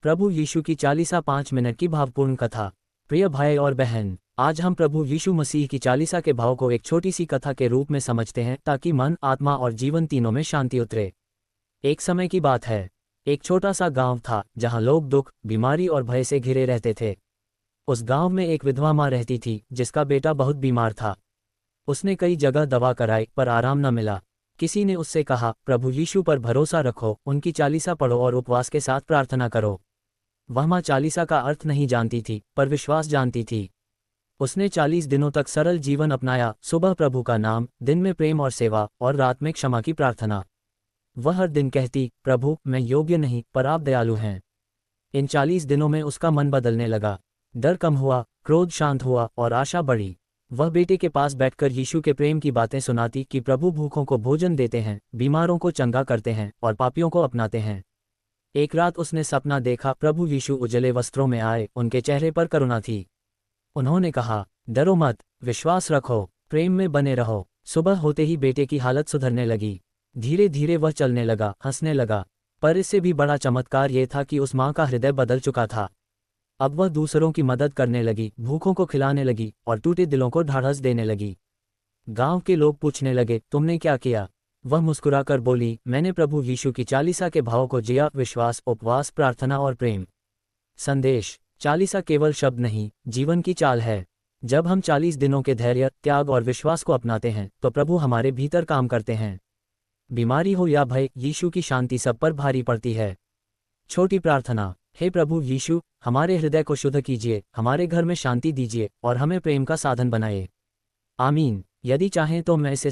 प्रभु यीशु की 5 मिनट की भावपूर्ण कथा। प्रिय भाई और बहन, आज हम प्रभु यीशु मसीह की 40 के भाव को एक छोटी सी कथा के रूप में समझते हैं ताकि मन, आत्मा और जीवन तीनों में शांति उतरे। एक समय की बात है, एक छोटा सा गांव था जहां लोग दुख, बीमारी और भय से घिरे रहते थे। उस गांव में एक विधवा माँ रहती थी जिसका बेटा बहुत बीमार था। उसने कई जगह दवा कराई पर आराम न मिला। किसी ने उससे कहा, प्रभु यीशु पर भरोसा रखो, उनकी 40 पढ़ो और उपवास के साथ प्रार्थना करो। वह माँ 40 का अर्थ नहीं जानती थी पर विश्वास जानती थी। उसने 40 दिनों तक सरल जीवन अपनाया, सुबह प्रभु का नाम, दिन में प्रेम और सेवा और रात में क्षमा की प्रार्थना। वह हर दिन कहती, प्रभु मैं योग्य नहीं पर आप दयालु हैं। इन 40 दिनों में उसका मन बदलने लगा। डर कम हुआ, क्रोध शांत हुआ और आशा बढ़ी। वह बेटे के पास बैठकर यीशु के प्रेम की बातें सुनाती कि प्रभु भूखों को भोजन देते हैं, बीमारों को चंगा करते हैं और पापियों को अपनाते हैं। एक रात उसने सपना देखा, प्रभु यीशु उजले वस्त्रों में आए, उनके चेहरे पर करुणा थी। उन्होंने कहा, डरो मत, विश्वास रखो, प्रेम में बने रहो। सुबह होते ही बेटे की हालत सुधरने लगी। धीरे धीरे वह चलने लगा, हंसने लगा। पर इससे भी बड़ा चमत्कार ये था कि उस माँ का हृदय बदल चुका था। अब वह दूसरों की मदद करने लगी, भूखों को खिलाने लगी और टूटे दिलों को ढाढ़स देने लगी। गांव के लोग पूछने लगे, तुमने क्या किया? वह मुस्कुराकर बोली, मैंने प्रभु यीशु की 40 के भाव को जिया, विश्वास, उपवास, प्रार्थना और प्रेम। संदेश: 40 केवल शब्द नहीं, जीवन की चाल है। जब हम 40 दिनों के धैर्य, त्याग और विश्वास को अपनाते हैं तो प्रभु हमारे भीतर काम करते हैं। बीमारी हो या भय, यीशु की शांति सब पर भारी पड़ती है। छोटी प्रार्थना: हे प्रभु यीशु, हमारे हृदय को शुद्ध कीजिए, हमारे घर में शांति दीजिए और हमें प्रेम का साधन बनाइए। आमीन। यदि चाहें तो मैं इसे